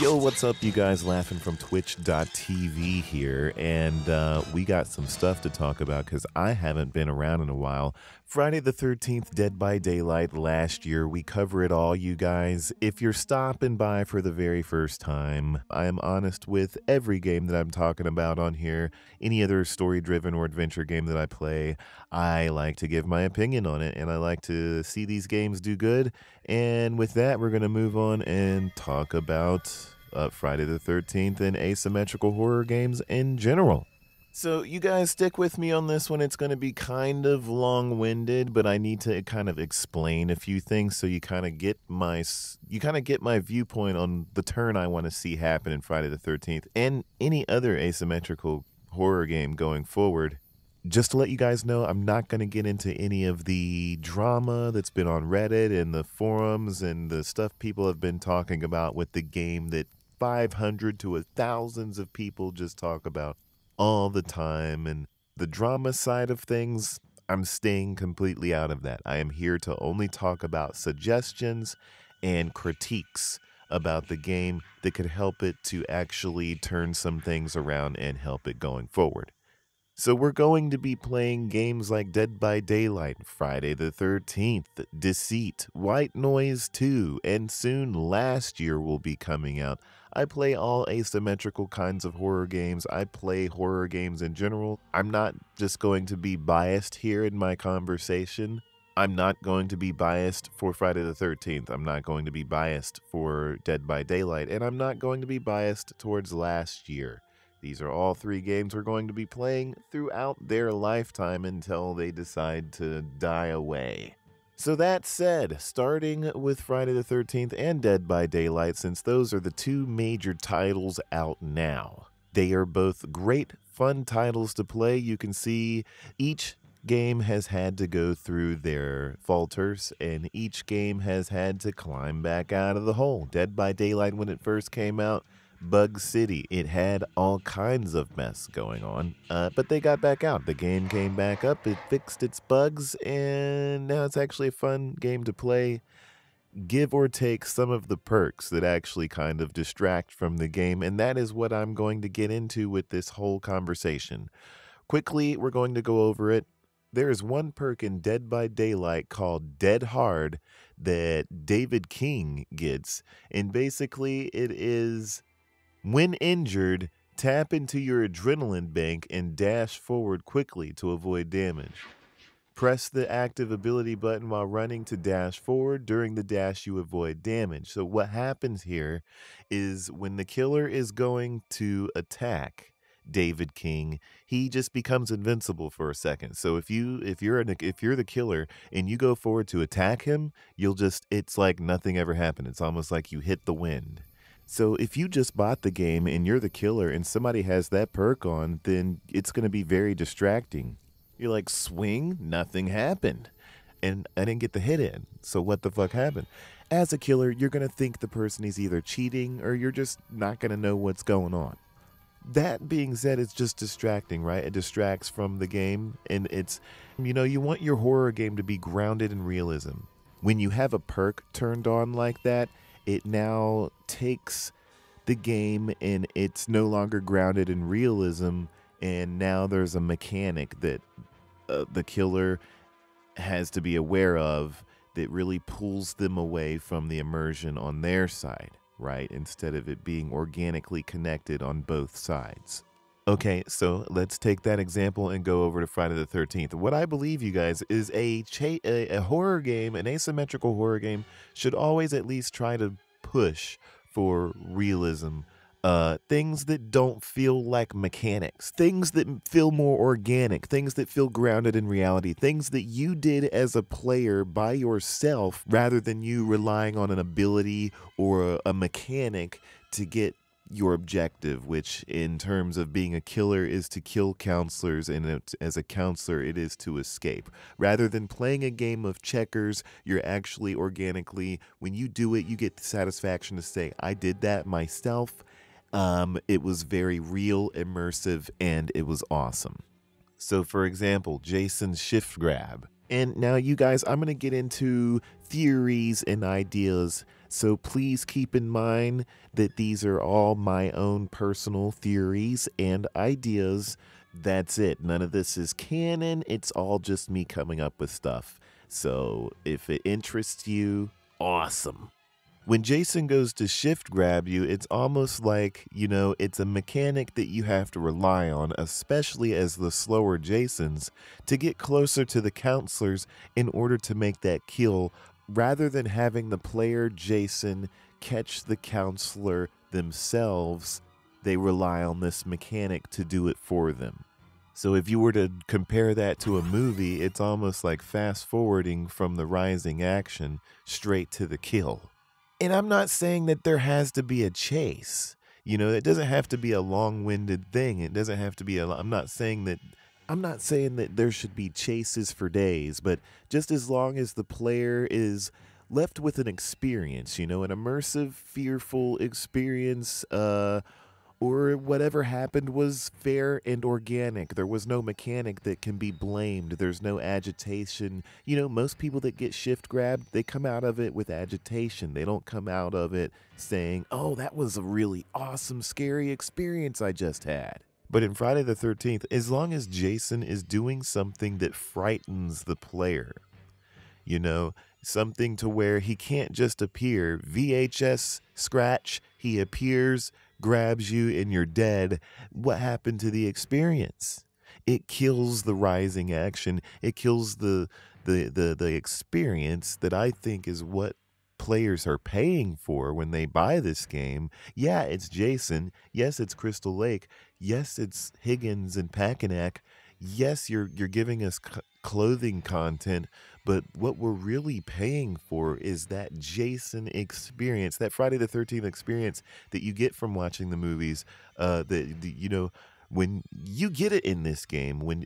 Yo, what's up, you guys? Laphin from Twitch.tv here, and we got some stuff to talk about because I haven't been around in a while. Friday the 13th, Dead by Daylight last year. We cover it all, you guys. If you're stopping by for the very first time, I am honest with every game that I'm talking about on here. Any other story-driven or adventure game that I play, I like to give my opinion on it, and I like to see these games do good. And with that, we're going to move on and talk about Friday the 13th and asymmetrical horror games in general. So you guys stick with me on this one. It's going to be kind of long-winded, but I need to kind of explain a few things so you kind of get my viewpoint on the turn I want to see happen in Friday the 13th and any other asymmetrical horror game going forward. Just to let you guys know, I'm not going to get into any of the drama that's been on Reddit and the forums and the stuff people have been talking about with the game that 500 to 1,000 of people just talk about all the time. And the drama side of things, I'm staying completely out of that. I am here to only talk about suggestions and critiques about the game that could help it to actually turn some things around and help it going forward. So we're going to be playing games like Dead by Daylight, Friday the 13th, Deceit, White Noise 2, and soon last year will be coming out. I play all asymmetrical kinds of horror games. I play horror games in general. I'm not just going to be biased here in my conversation. I'm not going to be biased for Friday the 13th. I'm not going to be biased for Dead by Daylight, and I'm not going to be biased towards last year. These are all three games we're going to be playing throughout their lifetime until they decide to die away. So that said, starting with Friday the 13th and Dead by Daylight, since those are the two major titles out now. They are both great, fun titles to play. You can see each game has had to go through their falters, and each game has had to climb back out of the hole. Dead by Daylight, when it first came out, Bug City. It had all kinds of mess going on, but they got back out. The game came back up, it fixed its bugs, and now it's actually a fun game to play. Give or take some of the perks that actually kind of distract from the game, and that is what I'm going to get into with this whole conversation. Quickly, we're going to go over it. There is one perk in Dead by Daylight called Dead Hard that David King gets, and basically it is, when injured, tap into your adrenaline bank and dash forward quickly to avoid damage. Press the active ability button while running to dash forward. During the dash, you avoid damage. So what happens here is when the killer is going to attack David King, he just becomes invincible for a second. So if you're the killer and you go forward to attack him, it's like nothing ever happened. It's almost like you hit the wind. So if you just bought the game and you're the killer and somebody has that perk on, then it's going to be very distracting. You're like, swing, nothing happened. And I didn't get the hit in. So what the fuck happened? As a killer, you're going to think the person is either cheating or you're just not going to know what's going on. That being said, it's just distracting, right? It distracts from the game. And it's, you want your horror game to be grounded in realism. When you have a perk turned on like that, it now takes the game and it's no longer grounded in realism, and now there's a mechanic that the killer has to be aware of that really pulls them away from the immersion on their side, right? Instead of it being organically connected on both sides. Okay, so let's take that example and go over to Friday the 13th. What I believe, you guys, is a horror game, an asymmetrical horror game, should always at least try to push for realism. Things that don't feel like mechanics, things that feel more organic, things that feel grounded in reality, things that you did as a player by yourself rather than you relying on an ability or a mechanic to get your objective, which in terms of being a killer is to kill counselors, and as a counselor it is to escape. Rather than playing a game of checkers, you're actually organically, when you do it, you get the satisfaction to say, I did that myself. It was very real, immersive, and it was awesome. So for example, Jason's shift grab. And now, you guys, I'm going to get into theories and ideas. So please keep in mind that these are all my own personal theories and ideas. That's it. None of this is canon. It's all just me coming up with stuff. So if it interests you, awesome. When Jason goes to shift grab you, it's almost like, it's a mechanic that you have to rely on, especially as the slower Jasons, to get closer to the counselors in order to make that kill, rather than having the player Jason catch the counselor themselves. They rely on this mechanic to do it for them. So if you were to compare that to a movie, it's almost like fast forwarding from the rising action straight to the kill. And I'm not saying that there has to be a chase. It doesn't have to be a long-winded thing. It doesn't have to be I'm not saying that there should be chases for days, but just as long as the player is left with an experience, an immersive, fearful experience, or whatever happened was fair and organic. There was no mechanic that can be blamed. There's no agitation. Most people that get shift grabbed, they come out of it with agitation. They don't come out of it saying, oh, that was a really awesome, scary experience I just had. But in Friday the 13th, as long as Jason is doing something that frightens the player, something to where he can't just appear, VHS scratch, he appears, grabs you, and you're dead. What happened to the experience? It kills the rising action. It kills the experience that I think is what players are paying for when they buy this game. Yeah, it's Jason. Yes, it's Crystal Lake. Yes, it's Higgins and Packanack. Yes, you're giving us clothing content, but what we're really paying for is that Jason experience, that Friday the 13th experience that you get from watching the movies. When you get it in this game,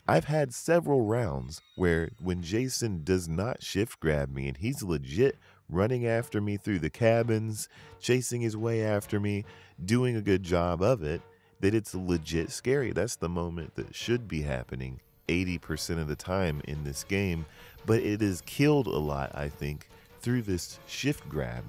I've had several rounds where when Jason does not shift grab me and he's legit running after me through the cabins, chasing his way after me, doing a good job of it, that it's legit scary. That's the moment that should be happening 80% of the time in this game, but it is killed a lot, I think, through this shift grab.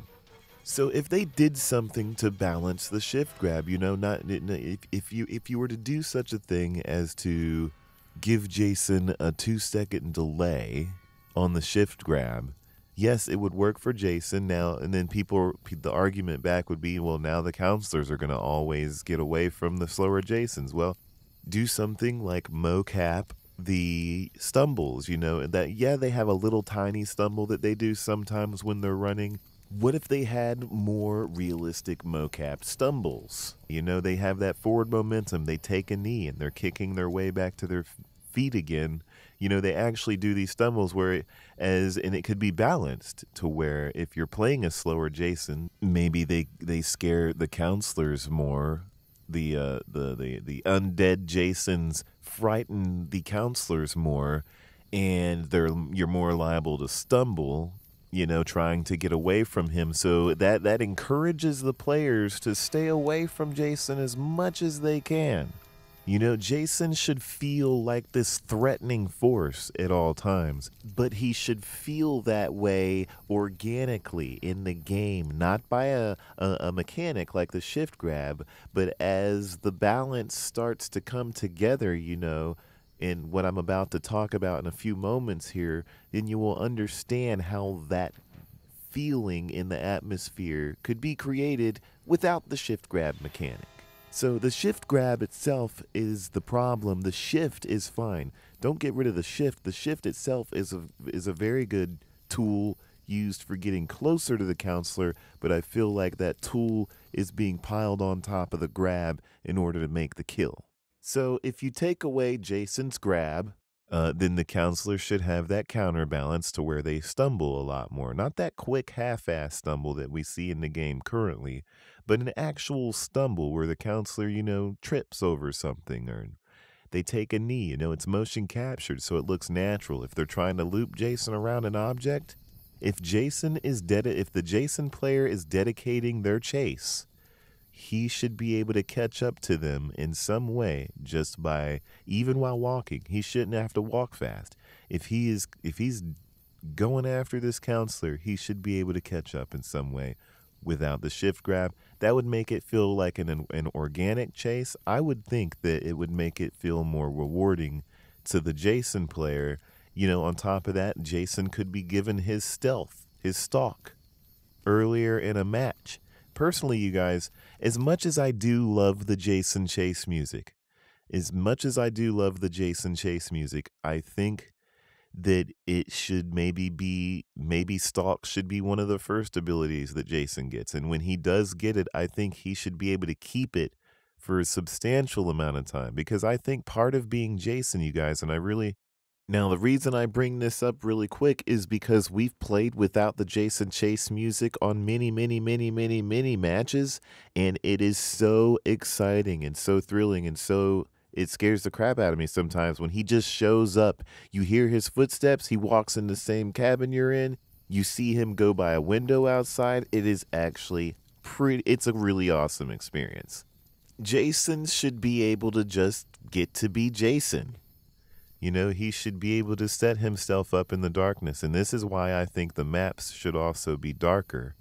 So if they did something to balance the shift grab, if you were to do such a thing as to give Jason a 2-second delay on the shift grab, yes, it would work for Jason now. And then the argument back would be, well, now the counselors are going to always get away from the slower Jasons. Well, do something like mocap the stumbles, they have a little tiny stumble that they do sometimes when they're running. What if they had more realistic mocap stumbles? They have that forward momentum. They take a knee and they're kicking their way back to their feet again. They actually do these stumbles and it could be balanced to where if you're playing a slower Jason, maybe they scare the counselors more. The undead Jasons frighten the counselors more, and you're more liable to stumble, trying to get away from him. So that encourages the players to stay away from Jason as much as they can. Jason should feel like this threatening force at all times, but he should feel that way organically in the game, not by a mechanic like the shift grab, but as the balance starts to come together, in what I'm about to talk about in a few moments here, then you will understand how that feeling in the atmosphere could be created without the shift grab mechanic. So the shift grab itself is the problem. The shift is fine. Don't get rid of the shift. The shift itself is a very good tool used for getting closer to the counselor, but I feel like that tool is being piled on top of the grab in order to make the kill. So if you take away Jason's grab, then the counselor should have that counterbalance to where they stumble a lot more. Not that quick half-ass stumble that we see in the game currently, but an actual stumble where the counselor, trips over something, or they take a knee. It's motion captured, so it looks natural. If they're trying to loop Jason around an object, if the Jason player is dedicating their chase, he should be able to catch up to them in some way just by, even while walking. He shouldn't have to walk fast. if he's going after this counselor, he should be able to catch up in some way without the shift grab. That would make it feel like an organic chase. I would think that it would make it feel more rewarding to the Jason player. On top of that, Jason could be given his stealth, his stalk, earlier in a match. Personally, you guys, as much as I do love the Jason Chase music, I think that it should maybe stalk should be one of the first abilities that Jason gets. And when he does get it, I think he should be able to keep it for a substantial amount of time, because I think part of being Jason, you guys, now, the reason I bring this up really quick is because we've played without the Jason Chase music on many, many, many, many, many matches, and it is so exciting and so thrilling, and so it scares the crap out of me sometimes when he just shows up. You hear his footsteps, he walks in the same cabin you're in, you see him go by a window outside. It is actually it's a really awesome experience. Jason should be able to just get to be Jason. He should be able to set himself up in the darkness. And this is why I think the maps should also be darker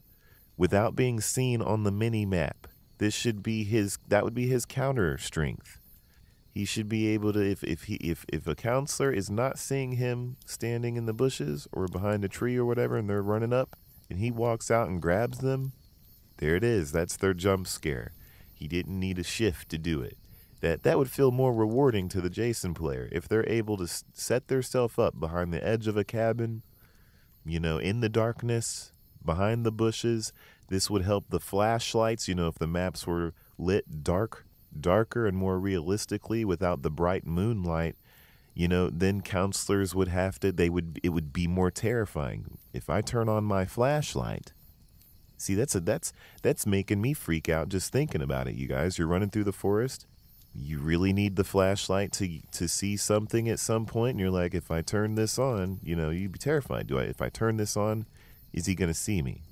without being seen on the mini map. That would be his counter strength. He should be able to, if a counselor is not seeing him standing in the bushes or behind a tree or whatever, and they're running up and he walks out and grabs them, there it is. That's their jump scare. He didn't need a shift to do it. That would feel more rewarding to the Jason player if they're able to set themselves up behind the edge of a cabin, in the darkness, behind the bushes. This would help the flashlights, if the maps were lit darker and more realistically without the bright moonlight, then counselors would it would be more terrifying. If I turn on my flashlight, see, that's making me freak out just thinking about it, you guys. You're running through the forest. You really need the flashlight to see something at some point, and you're like, if I turn this on, you'd be terrified. If I turn this on, is he going to see me?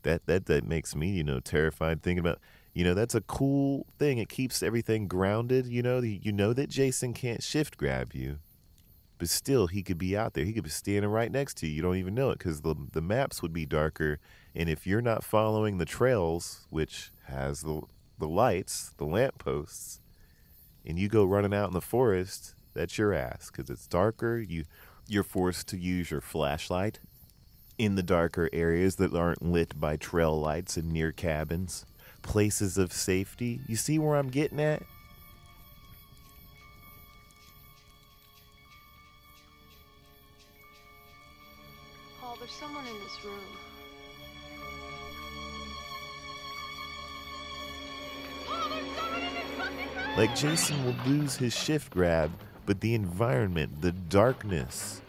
That makes me, terrified thinking about, that's a cool thing. It keeps everything grounded. That Jason can't shift grab you, but still he could be out there. He could be standing right next to you. You don't even know it because the maps would be darker. And if you're not following the trails, which has the lights, the lampposts, and you go running out in the forest, that's your ass because it's darker. You're forced to use your flashlight in the darker areas that aren't lit by trail lights and near cabins, places of safety. You see where I'm getting at? Paul, there's someone in this room. Like, Jason will lose his shift grab, but the environment, the darkness,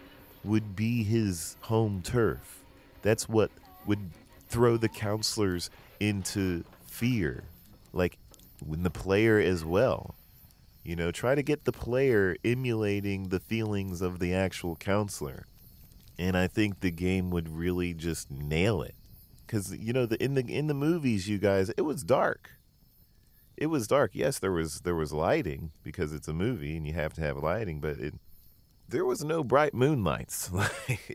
would be his home turf. That's what would throw the counselors into fear, like when the player as well. Try to get the player emulating the feelings of the actual counselor. And I think the game would really just nail it. Because, in the movies, you guys, it was dark. It was dark. Yes, there was lighting because it's a movie and you have to have lighting, but there was no bright moonlights.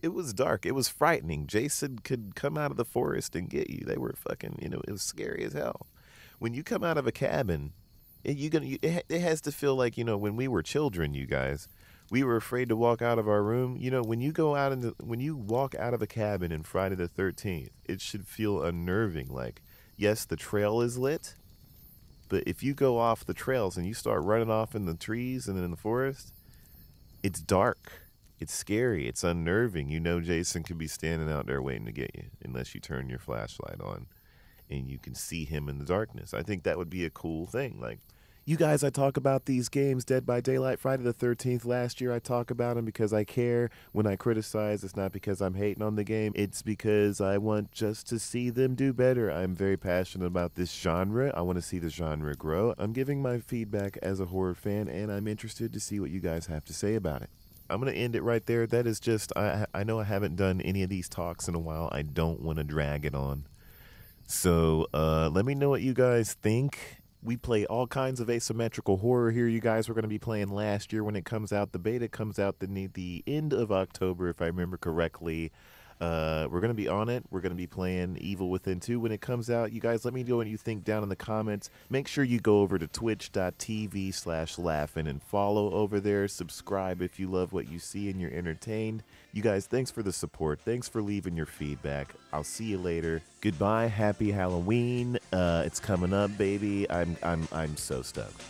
It was dark. It was frightening. Jason could come out of the forest and get you. They were fucking, it was scary as hell. When you come out of a cabin, it has to feel like, when we were children, you guys, we were afraid to walk out of our room. When you walk out of a cabin in Friday the 13th, it should feel unnerving. Like, yes, the trail is lit, but if you go off the trails and you start running off in the trees and in the forest, it's dark. It's scary. It's unnerving. Jason could be standing out there waiting to get you unless you turn your flashlight on and you can see him in the darkness. I think that would be a cool thing. Like, you guys, I talk about these games, Dead by Daylight, Friday the 13th. Last year, I talk about them because I care. When I criticize, it's not because I'm hating on the game. It's because I want just to see them do better. I'm very passionate about this genre. I want to see the genre grow. I'm giving my feedback as a horror fan, and I'm interested to see what you guys have to say about it. I'm going to end it right there. That is just, I know I haven't done any of these talks in a while. I don't want to drag it on. So let me know what you guys think We play all kinds of asymmetrical horror here, you guys. We're going to be playing last year when it comes out. The beta comes out the end of October, if I remember correctly. We're going to be on it. We're going to be playing Evil Within 2 when it comes out. You guys, let me know what you think down in the comments. Make sure you go over to twitch.tv/Laphin and follow over there. Subscribe if you love what you see and you're entertained. You guys, thanks for the support. Thanks for leaving your feedback. I'll see you later. Goodbye. Happy Halloween. It's coming up, baby. I'm so stoked.